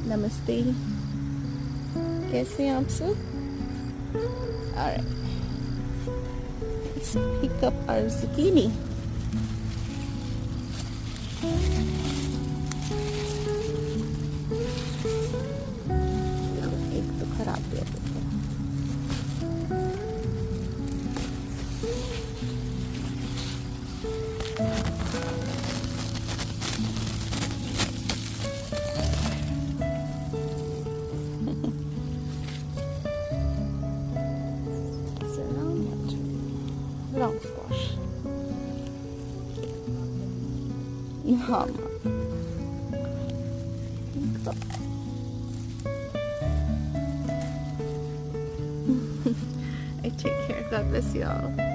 नमस्ते, कैसे हैं आप सब? Alright, let's pick up our zucchini. एक तो खराब गया था। Brown squash. Yeah. I take care. God bless y'all.